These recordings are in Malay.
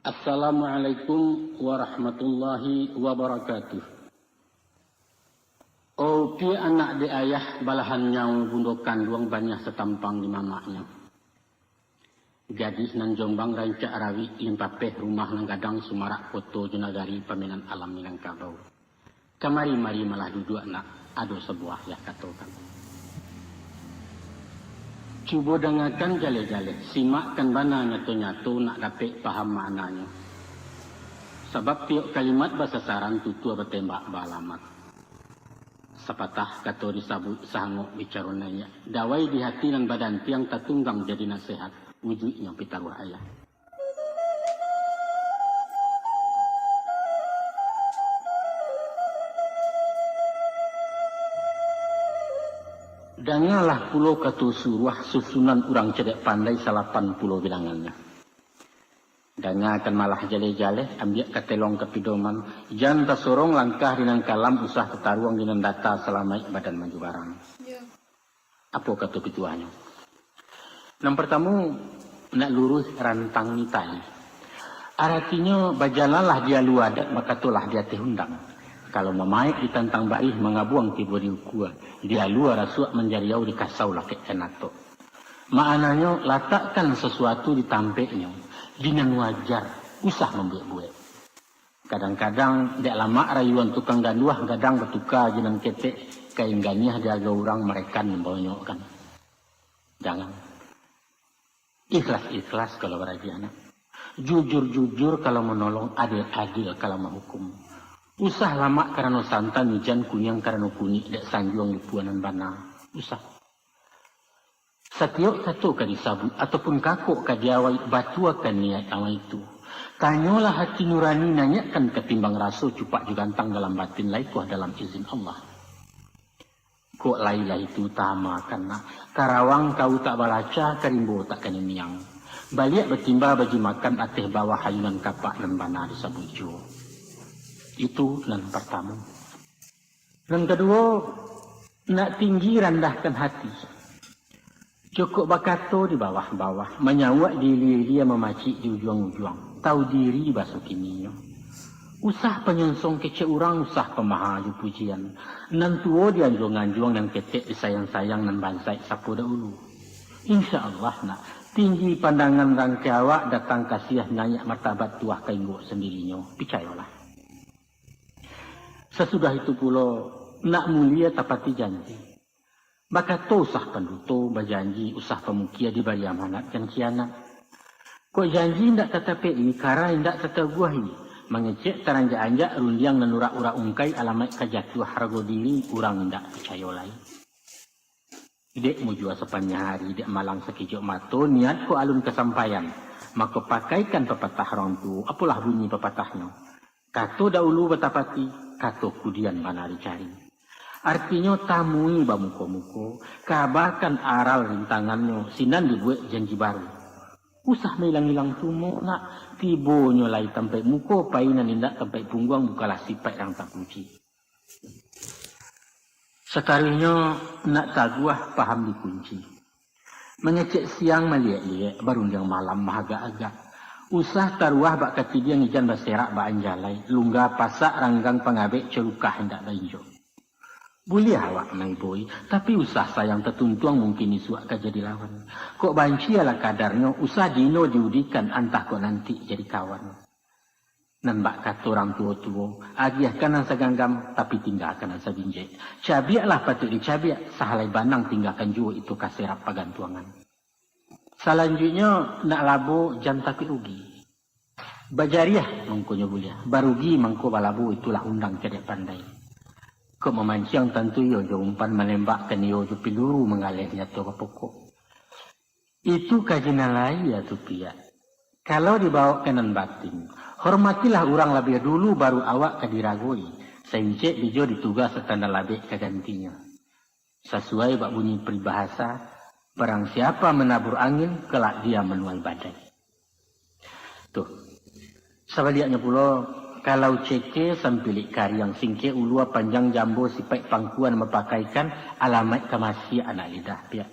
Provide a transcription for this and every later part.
Assalamualaikum warahmatullahi wabarakatuh. Oh, pi anak di ayah balahan nyau bundokan duang banyak setampang di mamaknya. Gadis nan Jombang rancak rawi limpapeh rumah nang gadang sumarak foto junagari paminan alam nilang kabau. Kamari-mari malah duduk anak ado sebuah ya katokan. Cuba dengarkan jale-jale, simakkan bana nyatu-nyatu nak dapat paham maknanya. Sebab tiap kalimat bahasa saran tutu bertembak balamat. Sepatah kata disabut sanggup bicarunanya. Dawai di hati dan badan tiang tatunggang jadi nasihat. Wujudnya pitaruh ayah. Dangalah pulau katu suruh susunan urang cedek pandai 80 bilangannya. Danga akan malah jale-jale ambil katelong kepidoman. Jan tasorong langkah dinang kalam usah ketaruang dinang data selama badan maju barang. Yeah. Apa kata pituannya? Yang pertama nak lurus rantang ni tali. Artinya bajalalah dia luadat maka tulah dia tehundang. Kalau memaik ditantang baih mengabuang tiba di ukua. Dia luar rasuak menjariau di kasau laki kenato. Maknanya letakkan sesuatu di tampeknya. Dengan wajar. Usah membuat-buat. Kadang-kadang dia lama rayuan tukang ganuah gadang bertukar jenang ketek. Kain ganiah dia agak orang mereka membonyokkan. Jangan. Ikhlas-ikhlas kalau berajian. Jujur-jujur kalau menolong. Adil-adil kalau menghukum. Usah lama karena santan hujan kunyang karena kunyit dek sanjuang lipuanan bana. Usah. Setiap satu kali sabut ataupun kakuk kadiawai batu akan niat awal itu. Tanyalah hati nurani nanyakan ketimbang rasa cupak juga gantang dalam batin laikuah dalam izin Allah. Kok lailah itu utama karena karawang kau tak balaca karimbo tak kenyang. Balik bertimba bagi makan ateh bawah hayunan kapak dan bana di sabujo. Itu yang pertama. Yang kedua, nak tinggi rendahkan hati. Cukup bakato di bawah-bawah. Menyawak diri dia memacik di ujung-ujung. Tahu diri basuh kininya. Usah penyonsong kece orang, usah pemahal pujian. Nan tuo dia anjuang-anjuang dan ketek disayang-sayang dan bansai sapu dahulu. Insya Allah nak. Tinggi pandangan rangkiawak datang kasiah nyanyak martabat tuah kaingguk sendirinya. Picayolah. Sesudah itu pula nak mulia tapati janji. Maka to usah penduto berjanji usah pemukia di bari amanat dan kianat. Kok janji ndak tetapi ini kara ndak tetaguahi. Mengecek taranjak-anjak rundiang dan urak-urak ungkai alamat kajatuh harga diri urang ndak percaya lain. Dek mu jua sepanjang hari dek malang sekijok mato niat ko alun kesampaian. Maka pakaikan pepatah orang tu apalah bunyi pepatahnya. Kato dahulu betapati, kato kudian mana dicari. Artinya tamui bamuko-muko, kabarkan aral rintangannya, sinan dibuat janji baru. Usah hilang-hilang tumo nak, tibo nyolai tampai muko, painan indak tampai pungguang bukalah sipai yang tak kunci. Sekalinya nak taguah paham dikunci. Mengecek siang meliak-liak, baru yang malam mahaga-agak. Usah taruah bak ketidian ijan baserak bak anjalai. Lungga pasak ranggang pengabek celukah hendak dainjo. Boleh awak nang boy. Tapi usah sayang tertuntuang mungkin isuak ka jadi lawan. Kok banci ala kadarnya. Usah dino diudikan antah kok nanti jadi kawan. Nan bak kata orang tua-tua. Agiahkan nang saganggam. Tapi tinggalkan nang sabinjek. Cabiaklah patut dicabiak. Sahalai banang tinggalkan jua itu kaserap pagantuangan. Selanjutnya nak labo jam tapi rugi. Bajariah mangkonya boleh. Barugi mangko balabo itulah undang cedek pandai. Kok memancing tentu yo umpan menembakkan yo piluru mengalihnya tu pokok. Itu kajian lain ya tu pia. Kalau dibawa kanan batin, hormatilah orang lebih dulu baru awak kadiragoi. Seincek bijo ditugas setanda labek kegantinya. Sesuai bak bunyi peribahasa. Barang siapa menabur angin, kelak dia menuai badai. Tuh. Sebaliknya pula, kalau ceke sampilik karyang singke ulua panjang jambo sipai pangkuan mempakaikan alamat kamasi anak lidah pihak.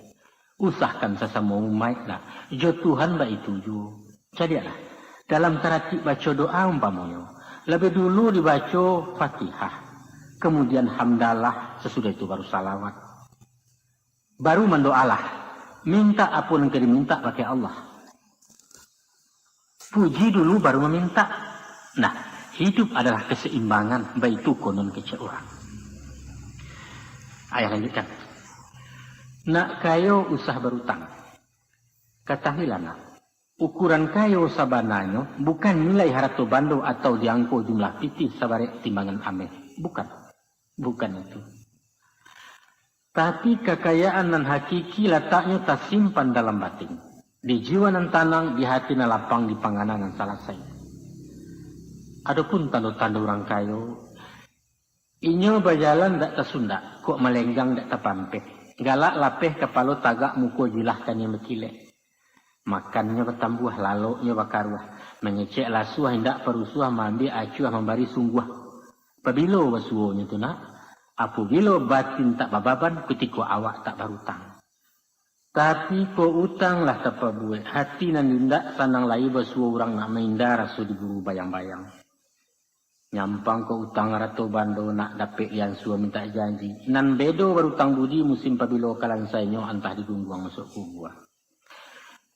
Usahkan sesama umat lah. Jo Tuhan ba itu ju. Jadilah. Dalam tertib baca doa umpamanya, lebih dulu dibaca Fatihah, kemudian hamdalah, sesudah itu baru salawat. Baru mendoalah, minta apa yang diminta pakai Allah. Puji dulu baru meminta. Nah, hidup adalah keseimbangan, baik itu konon kecil orang. Ayah lanjutkan. Nak kayo usah berutang. Ketahuilah nak, ukuran kayo sabananya bukan nilai harta bando atau diangko jumlah piti sabarek timbangan ameh. Bukan itu. Tapi kekayaan nan hakiki letaknya tersimpan dalam batin. Di jiwa nan tanang, di hati nan lapang, di panganan nan salasai. Adapun tanda-tanda orang kayo, inyo berjalan dak tersunda, kok melenggang dak terpampet. Galak lapeh kepala tagak muka jilah kan yang berkilek. Makannya bertambuh, laloknya bakaruah. Mengecek lasuah, hendak perusuah, mambi acuah, membari sungguh. Apabila basuhnya tu nak, apabila batin tak bababan, ketika awak tak berutang. Tapi ko utang lah tak buat. Hati nan dindak sanang lai basuh orang nak mainda rasu diburu bayang-bayang. Nyampang ko utang rato bando nak dapet lian suah minta janji. Nan bedo berutang budi musim pabilo kalan sainyo antah digungguang masuk kubua.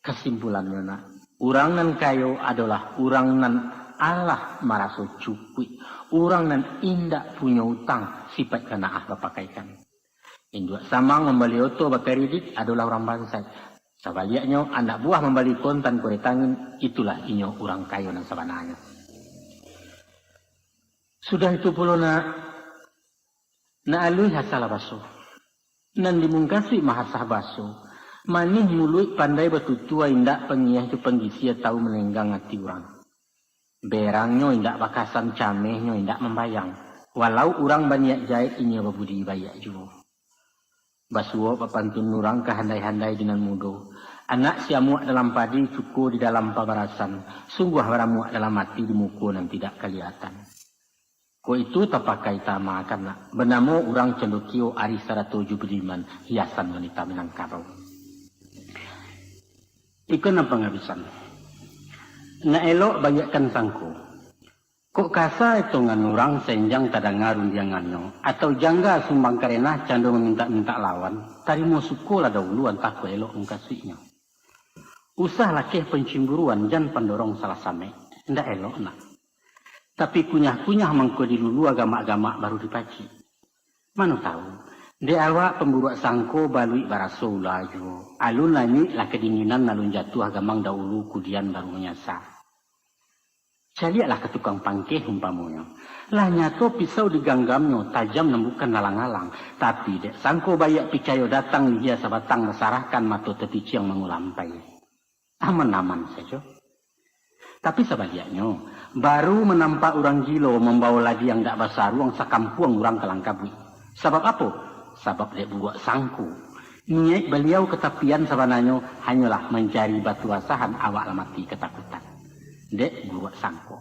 Kesimpulannya nak, orang nan kayo adalah orang nan Allah maraso cukui. Orang nan indak punya utang sifat kanaah bapakaikan. Induk samang membeli oto bakaridik adalah orang bangsai. Sebaliknya anak buah membeli kontan kuretangin, itulah inyo orang kayo nan sabananya. Sudah itu pula nak alui hasalah baso. Nan dimungkasi mahasah baso. Manih mulut pandai bertutua indak pengiah itu penggisia tahu melenggang hati orang. Berangnya indak bakasan camehnya indak membayang. Walau orang banyak jahit ini berbudi bayak juga. Basuo papantun nurang kehandai-handai dengan mudo. Anak siamuak dalam padi cukup di dalam pabarasan. Sungguh beramuak dalam hati di muka dan tidak kelihatan. Ko itu terpakai tama karena bernama orang cendokio Ari Saratoju Budiman, hiasan wanita Minangkabau. Ikon ang pangabisan. Naelok bayakkan sangko. Kok kasa itu nganurang senjang tadangarun dianganyo. Atau jangga sumbang karenah cando meminta-minta lawan. Tari mo suko lah dahuluan tak elok mengkasihnya. Usah lakeh pencimburuan jan pandorong salah same. Ndak elok nak. Tapi kunyah-kunyah mengko dilulu agama-agama baru dipaci. Mana tahu. De awak pemburuak sangko balui baraso ulaju. Alun lani lah kedinginan nalun jatuh agamang dahulu kudian baru menyasar. Caliaklah ke tukang pangkeh umpamanya. Lah nyato pisau diganggamnya tajam nembukan nalang-alang. Tapi dek sangko bayak picayo datang dia sabatang mesarahkan mato tetici yang mengulampai. Aman-aman saja. Tapi sebaliknya baru menampak orang gilo membawa lagi yang tak basar ruang sakampung orang kelangkabui. Sebab apa? Sebab dia buat sangku. Niat beliau ketapian sabananya hanyalah mencari batu asahan awak mati ketakutan. Dek buat sangko.